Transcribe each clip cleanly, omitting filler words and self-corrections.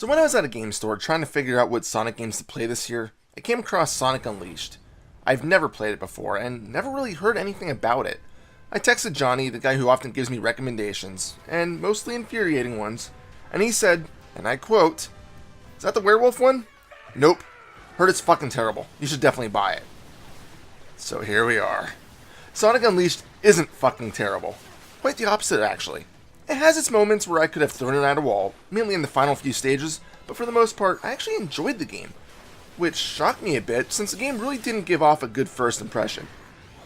So when I was at a game store trying to figure out what Sonic games to play this year, I came across Sonic Unleashed. I've never played it before and never really heard anything about it. I texted Johnny, the guy who often gives me recommendations, and mostly infuriating ones, and he said, and I quote, "Is that the werewolf one?" "Nope. Heard it's fucking terrible. You should definitely buy it." So here we are. Sonic Unleashed isn't fucking terrible. Quite the opposite, actually. It has its moments where I could have thrown it at a wall, mainly in the final few stages, but for the most part, I actually enjoyed the game. Which shocked me a bit, since the game really didn't give off a good first impression.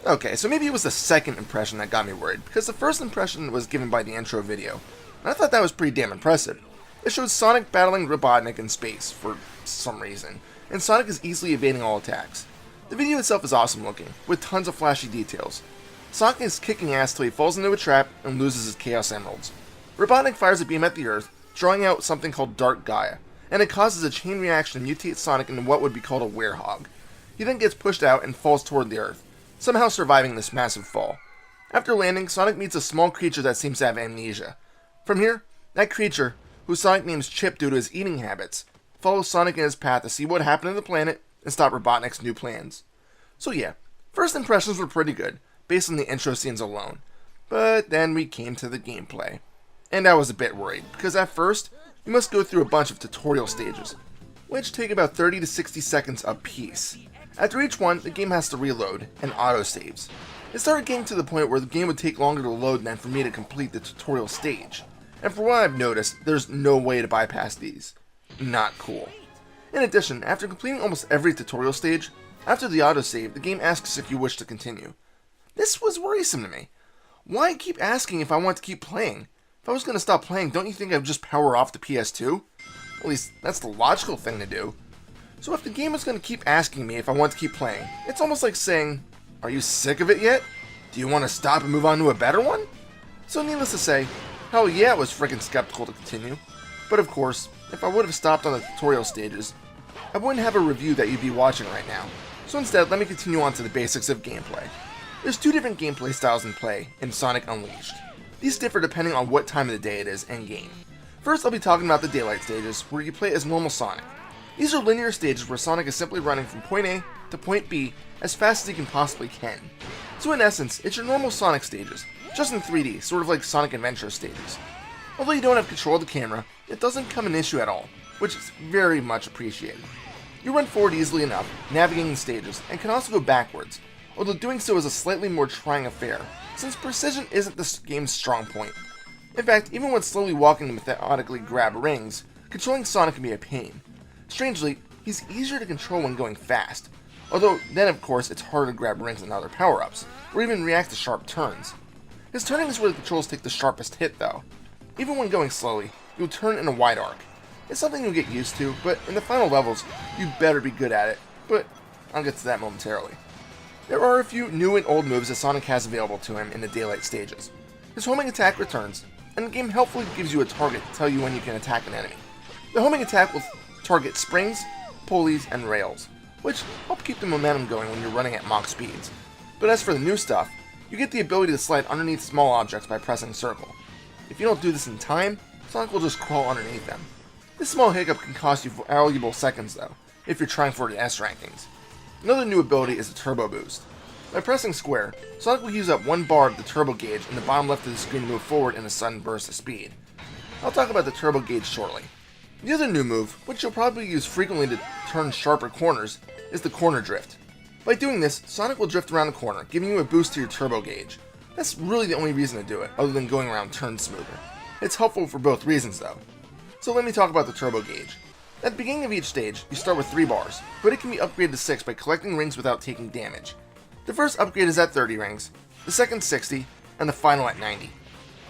Okay, so maybe it was the second impression that got me worried, because the first impression was given by the intro video, and I thought that was pretty damn impressive. It showed Sonic battling Robotnik in space, for some reason, and Sonic is easily evading all attacks. The video itself is awesome looking, with tons of flashy details. Sonic is kicking ass till he falls into a trap and loses his Chaos Emeralds. Robotnik fires a beam at the Earth, drawing out something called Dark Gaia, and it causes a chain reaction to mutate Sonic into what would be called a Werehog. He then gets pushed out and falls toward the Earth, somehow surviving this massive fall. After landing, Sonic meets a small creature that seems to have amnesia. From here, that creature, who Sonic names Chip due to his eating habits, follows Sonic in his path to see what happened to the planet and stop Robotnik's new plans. So yeah, first impressions were pretty good, based on the intro scenes alone. But then we came to the gameplay. And I was a bit worried, because at first, you must go through a bunch of tutorial stages, which take about 30 to 60 seconds a piece. After each one, the game has to reload, and autosaves. It started getting to the point where the game would take longer to load than for me to complete the tutorial stage. And for what I've noticed, there's no way to bypass these. Not cool. In addition, after completing almost every tutorial stage, after the autosave, the game asks if you wish to continue. This was worrisome to me. Why keep asking if I want to keep playing? If I was going to stop playing, don't you think I would just power off the PS2? At least, that's the logical thing to do. So if the game is going to keep asking me if I want to keep playing, it's almost like saying, "Are you sick of it yet? Do you want to stop and move on to a better one?" So needless to say, hell yeah, I was freaking skeptical to continue. But of course, if I would have stopped on the tutorial stages, I wouldn't have a review that you'd be watching right now. So instead, let me continue on to the basics of gameplay. There's two different gameplay styles in play in Sonic Unleashed. These differ depending on what time of the day it is in game. First, I'll be talking about the daylight stages, where you play as normal Sonic. These are linear stages where Sonic is simply running from point A to point B as fast as he can possibly can. So in essence, it's your normal Sonic stages, just in 3D, sort of like Sonic Adventure stages. Although you don't have control of the camera, it doesn't become an issue at all, which is very much appreciated. You run forward easily enough, navigating the stages, and can also go backwards, although doing so is a slightly more trying affair, since precision isn't this game's strong point. In fact, even when slowly walking to methodically grab rings, controlling Sonic can be a pain. Strangely, he's easier to control when going fast, although then of course it's harder to grab rings and other power-ups, or even react to sharp turns. His turning is where the controls take the sharpest hit though. Even when going slowly, you'll turn in a wide arc. It's something you'll get used to, but in the final levels, you better be good at it, but I'll get to that momentarily. There are a few new and old moves that Sonic has available to him in the daylight stages. His homing attack returns, and the game helpfully gives you a target to tell you when you can attack an enemy. The homing attack will target springs, pulleys, and rails, which help keep the momentum going when you're running at Mach speeds. But as for the new stuff, you get the ability to slide underneath small objects by pressing circle. If you don't do this in time, Sonic will just crawl underneath them. This small hiccup can cost you valuable seconds though, if you're trying for the S rankings. Another new ability is the Turbo Boost. By pressing square, Sonic will use up one bar of the turbo gauge in the bottom left of the screen to move forward in a sudden burst of speed. I'll talk about the turbo gauge shortly. The other new move, which you'll probably use frequently to turn sharper corners, is the Corner Drift. By doing this, Sonic will drift around the corner, giving you a boost to your turbo gauge. That's really the only reason to do it, other than going around turns smoother. It's helpful for both reasons though. So let me talk about the turbo gauge. At the beginning of each stage, you start with 3 bars, but it can be upgraded to 6 by collecting rings without taking damage. The first upgrade is at 30 rings, the second 60, and the final at 90.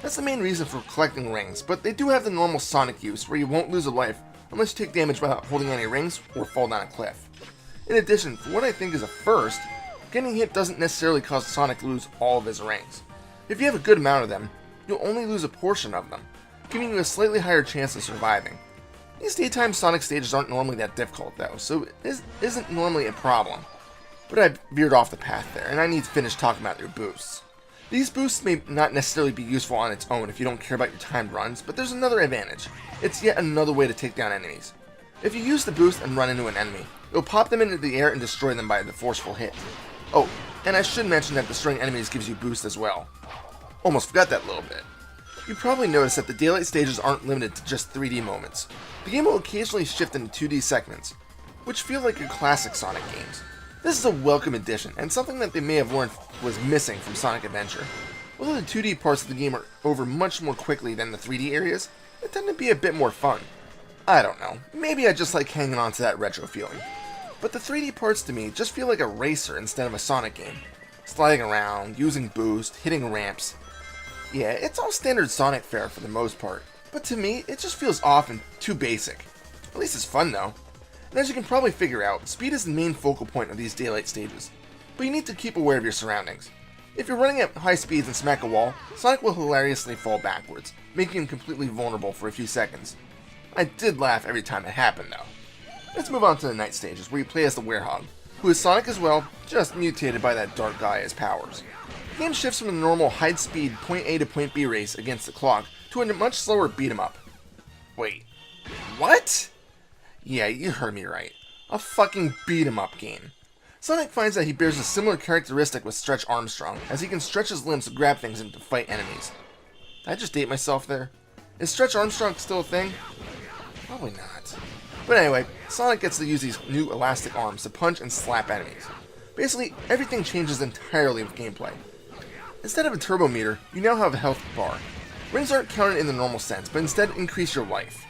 That's the main reason for collecting rings, but they do have the normal Sonic use where you won't lose a life unless you take damage without holding any rings or fall down a cliff. In addition, for what I think is a first, getting hit doesn't necessarily cause Sonic to lose all of his rings. If you have a good amount of them, you'll only lose a portion of them, giving you a slightly higher chance of surviving. These daytime Sonic stages aren't normally that difficult though, so it isn't normally a problem. But I veered off the path there, and I need to finish talking about their boosts. These boosts may not necessarily be useful on its own if you don't care about your timed runs, but there's another advantage. It's yet another way to take down enemies. If you use the boost and run into an enemy, it'll pop them into the air and destroy them by the forceful hit. Oh, and I should mention that destroying enemies gives you boost as well. Almost forgot that little bit. You probably noticed that the daylight stages aren't limited to just 3D moments. The game will occasionally shift into 2D segments, which feel like your classic Sonic games. This is a welcome addition, and something that they may have learned was missing from Sonic Adventure. Although the 2D parts of the game are over much more quickly than the 3D areas, they tend to be a bit more fun. I don't know, maybe I just like hanging on to that retro feeling. But the 3D parts to me just feel like a racer instead of a Sonic game. Sliding around, using boost, hitting ramps. Yeah, it's all standard Sonic fare for the most part, but to me, it just feels off and too basic. At least it's fun though. And as you can probably figure out, speed is the main focal point of these daylight stages, but you need to keep aware of your surroundings. If you're running at high speeds and smack a wall, Sonic will hilariously fall backwards, making him completely vulnerable for a few seconds. I did laugh every time it happened though. Let's move on to the night stages, where you play as the Werehog, who is Sonic as well, just mutated by that dark guy as powers. The game shifts from a normal high-speed point A to point B race against the clock to a much slower beat-em-up. Wait, what? Yeah, you heard me right. A fucking beat-em-up game. Sonic finds that he bears a similar characteristic with Stretch Armstrong, as he can stretch his limbs to grab things and to fight enemies. Did I just date myself there? Is Stretch Armstrong still a thing? Probably not. But anyway, Sonic gets to use these new elastic arms to punch and slap enemies. Basically, everything changes entirely with gameplay. Instead of a turbo meter, you now have a health bar. Rings aren't counted in the normal sense, but instead increase your life.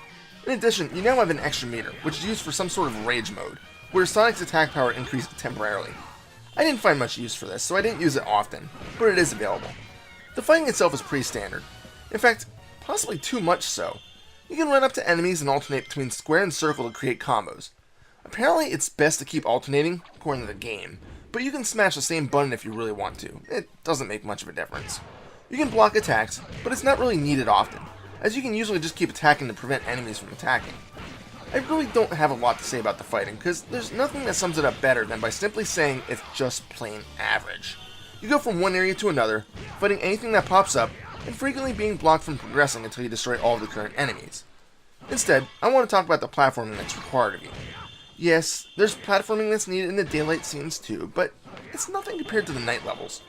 In addition, you now have an extra meter, which is used for some sort of rage mode, where Sonic's attack power increases temporarily. I didn't find much use for this, so I didn't use it often, but it is available. The fighting itself is pretty standard. In fact, possibly too much so. You can run up to enemies and alternate between square and circle to create combos. Apparently, it's best to keep alternating, according to the game, but you can smash the same button if you really want to. It doesn't make much of a difference. You can block attacks, but it's not really needed often, as you can usually just keep attacking to prevent enemies from attacking. I really don't have a lot to say about the fighting, because there's nothing that sums it up better than by simply saying it's just plain average. You go from one area to another, fighting anything that pops up, and frequently being blocked from progressing until you destroy all of the current enemies. Instead, I want to talk about the platforming that's required of you. Yes, there's platforming that's needed in the daylight scenes too, but it's nothing compared to the night levels.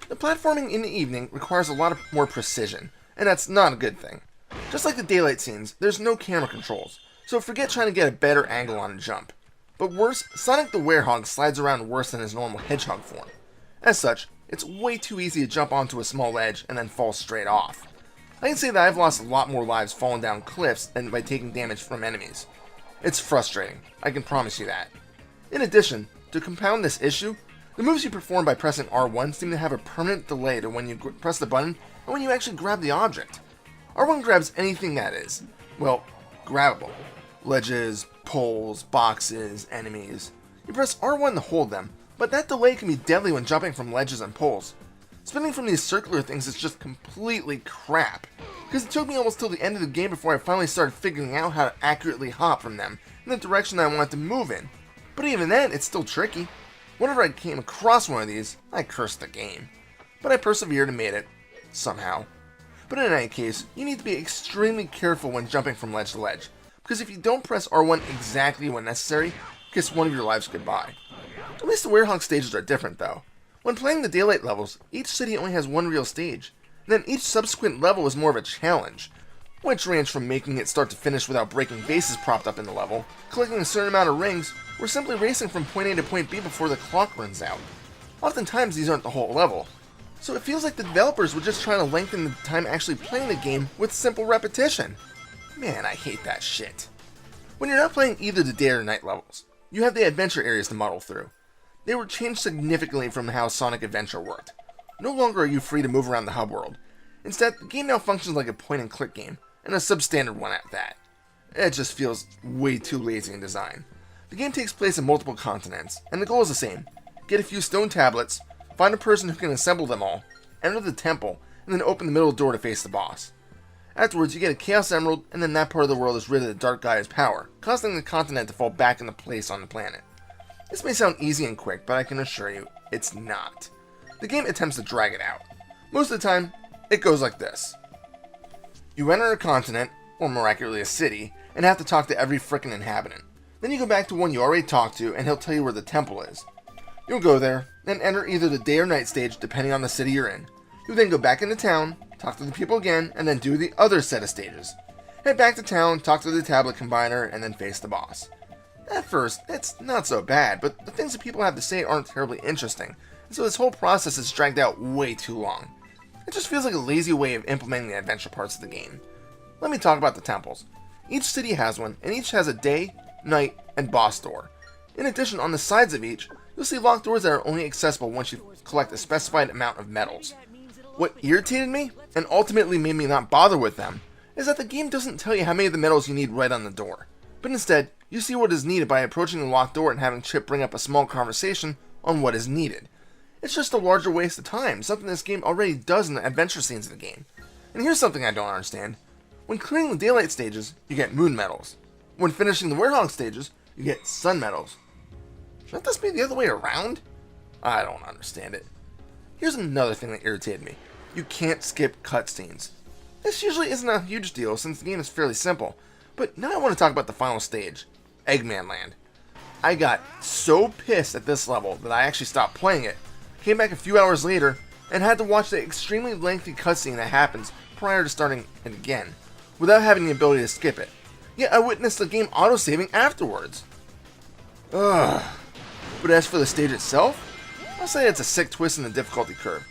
The platforming in the evening requires a lot more precision, and that's not a good thing. Just like the daylight scenes, there's no camera controls, so forget trying to get a better angle on a jump. But worse, Sonic the Werehog slides around worse than his normal Hedgehog form. As such, it's way too easy to jump onto a small ledge and then fall straight off. I can say that I've lost a lot more lives falling down cliffs than by taking damage from enemies. It's frustrating, I can promise you that. In addition, to compound this issue, the moves you perform by pressing R1 seem to have a permanent delay to when you press the button and when you actually grab the object. R1 grabs anything that is, well, grabbable. Ledges, poles, boxes, enemies. You press R1 to hold them, but that delay can be deadly when jumping from ledges and poles. Spinning from these circular things is just completely crap, because it took me almost till the end of the game before I finally started figuring out how to accurately hop from them in the direction I wanted to move in. But even then, it's still tricky. Whenever I came across one of these, I cursed the game. But I persevered and made it. Somehow. But in any case, you need to be extremely careful when jumping from ledge to ledge, because if you don't press R1 exactly when necessary, kiss one of your lives goodbye. At least the Werehog stages are different though. When playing the daylight levels, each city only has one real stage, and then each subsequent level is more of a challenge, which range from making it start to finish without breaking bases propped up in the level, collecting a certain amount of rings, or simply racing from point A to point B before the clock runs out. Oftentimes these aren't the whole level, so it feels like the developers were just trying to lengthen the time actually playing the game with simple repetition. Man, I hate that shit. When you're not playing either the day or night levels, you have the adventure areas to muddle through. They were changed significantly from how Sonic Adventure worked. No longer are you free to move around the hub world. Instead, the game now functions like a point-and-click game, and a substandard one at that. It just feels way too lazy in design. The game takes place in multiple continents, and the goal is the same. Get a few stone tablets, find a person who can assemble them all, enter the temple, and then open the middle door to face the boss. Afterwards, you get a Chaos Emerald, and then that part of the world is rid of the Dark Gaia's power, causing the continent to fall back into place on the planet. This may sound easy and quick, but I can assure you, it's not. The game attempts to drag it out. Most of the time, it goes like this. You enter a continent, or more accurately a city, and have to talk to every frickin' inhabitant. Then you go back to one you already talked to, and he'll tell you where the temple is. You'll go there, and enter either the day or night stage depending on the city you're in. You'll then go back into town, talk to the people again, and then do the other set of stages. Head back to town, talk to the tablet combiner, and then face the boss. At first, it's not so bad, but the things that people have to say aren't terribly interesting, and so this whole process is dragged out way too long. It just feels like a lazy way of implementing the adventure parts of the game. Let me talk about the temples. Each city has one, and each has a day, night, and boss door. In addition, on the sides of each, you'll see locked doors that are only accessible once you collect a specified amount of medals. What irritated me, and ultimately made me not bother with them, is that the game doesn't tell you how many of the medals you need right on the door. But instead, you see what is needed by approaching the locked door and having Chip bring up a small conversation on what is needed. It's just a larger waste of time, something this game already does in the adventure scenes of the game. And here's something I don't understand. When clearing the daylight stages, you get moon medals. When finishing the Werehog stages, you get sun medals. Shouldn't this be the other way around? I don't understand it. Here's another thing that irritated me. You can't skip cutscenes. This usually isn't a huge deal since the game is fairly simple, but now I want to talk about the final stage, Eggman Land. I got so pissed at this level that I actually stopped playing it, came back a few hours later, and had to watch the extremely lengthy cutscene that happens prior to starting it again, without having the ability to skip it. Yet I witnessed the game autosaving afterwards. Ugh. But as for the stage itself, I'll say it's a sick twist in the difficulty curve.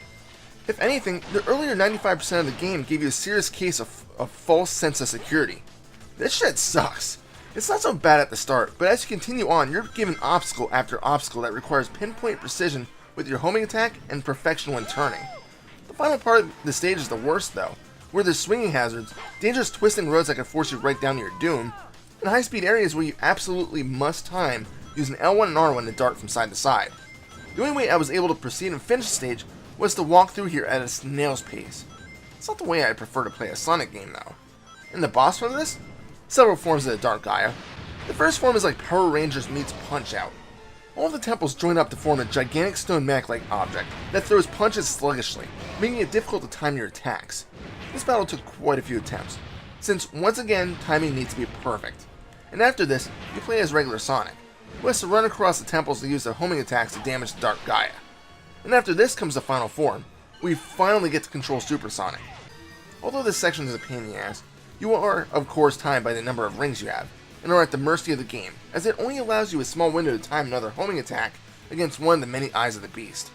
If anything, the earlier 95% of the game gave you a serious case of false sense of security. This shit sucks. It's not so bad at the start, but as you continue on, you're given obstacle after obstacle that requires pinpoint precision with your homing attack and perfection when turning. The final part of the stage is the worst though, where there's swinging hazards, dangerous twisting roads that can force you right down to your doom, and high-speed areas where you absolutely must time using L1 and R1 to dart from side to side. The only way I was able to proceed and finish the stage was to walk through here at a snail's pace. It's not the way I prefer to play a Sonic game though. And the boss for this? Several forms of the Dark Gaia. The first form is like Power Rangers meets Punch-Out! All of the temples join up to form a gigantic stone mech-like object that throws punches sluggishly, making it difficult to time your attacks. This battle took quite a few attempts, since once again timing needs to be perfect. And after this, you play as regular Sonic, who has to run across the temples to use their homing attacks to damage the Dark Gaia. And after this comes the final form, where you finally get to control Super Sonic. Although this section is a pain in the ass, you are of course timed by the number of rings you have, and are at the mercy of the game, as it only allows you a small window to time another homing attack against one of the many eyes of the beast.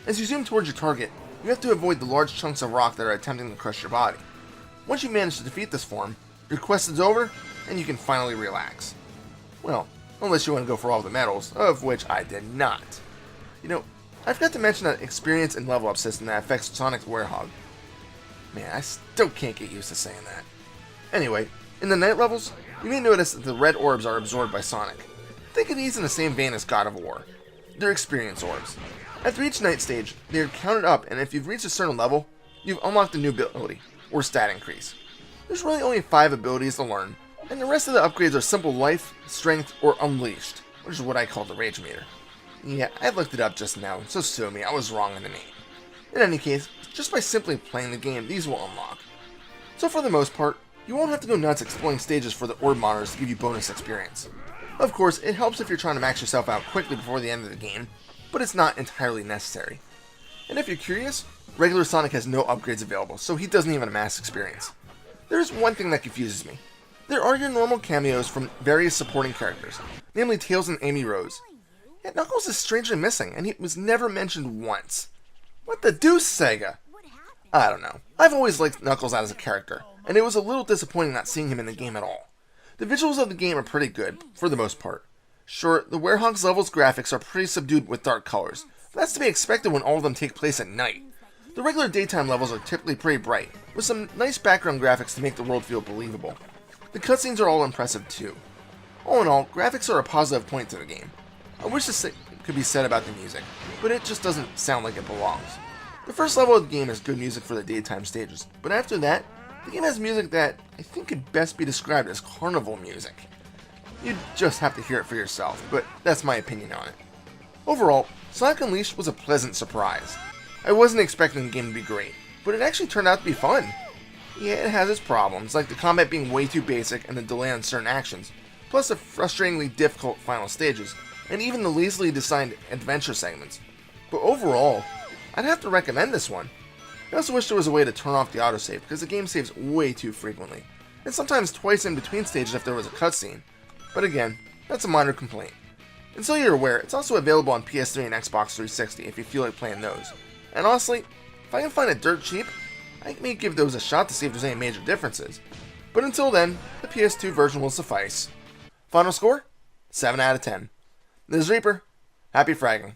As you zoom towards your target, you have to avoid the large chunks of rock that are attempting to crush your body. Once you manage to defeat this form, your quest is over, and you can finally relax. Well, unless you want to go for all the medals, of which I did not. You know, I forgot to mention that experience and level up system that affects Sonic's Werehog. Man, I still can't get used to saying that. Anyway, in the night levels, you may notice that the red orbs are absorbed by Sonic. Think of these in the same vein as God of War. They're experience orbs. After each night stage, they are counted up, and if you've reached a certain level, you've unlocked a new ability, or stat increase. There's really only 5 abilities to learn, and the rest of the upgrades are simple life, strength, or unleashed, which is what I call the rage meter. Yeah, I looked it up just now, so sue me, I was wrong in the name. In any case, just by simply playing the game, these will unlock. So for the most part, you won't have to go nuts exploring stages for the orb monitors to give you bonus experience. Of course, it helps if you're trying to max yourself out quickly before the end of the game, but it's not entirely necessary. And if you're curious, regular Sonic has no upgrades available, so he doesn't even amass experience. There's one thing that confuses me. There are your normal cameos from various supporting characters, namely Tails and Amy Rose. Yet Knuckles is strangely missing, and he was never mentioned once. What the deuce, Sega? I don't know. I've always liked Knuckles as a character, and it was a little disappointing not seeing him in the game at all. The visuals of the game are pretty good, for the most part. Sure, the Werehog's levels graphics are pretty subdued with dark colors, but that's to be expected when all of them take place at night. The regular daytime levels are typically pretty bright, with some nice background graphics to make the world feel believable. The cutscenes are all impressive too. All in all, graphics are a positive point to the game. I wish this could be said about the music, but it just doesn't sound like it belongs. The first level of the game has good music for the daytime stages, but after that, the game has music that I think could best be described as carnival music. You'd just have to hear it for yourself, but that's my opinion on it. Overall, Sonic Unleashed was a pleasant surprise. I wasn't expecting the game to be great, but it actually turned out to be fun. Yeah, it has its problems, like the combat being way too basic and the delay on certain actions, plus the frustratingly difficult final stages, and even the lazily designed adventure segments. But overall, I'd have to recommend this one. I also wish there was a way to turn off the autosave, because the game saves way too frequently, and sometimes twice in between stages if there was a cutscene. But again, that's a minor complaint. And so you're aware, it's also available on PS3 and Xbox 360 if you feel like playing those. And honestly, if I can find it dirt cheap, I may give those a shot to see if there's any major differences. But until then, the PS2 version will suffice. Final score? 7 out of 10. This is Reaper. Happy fragging.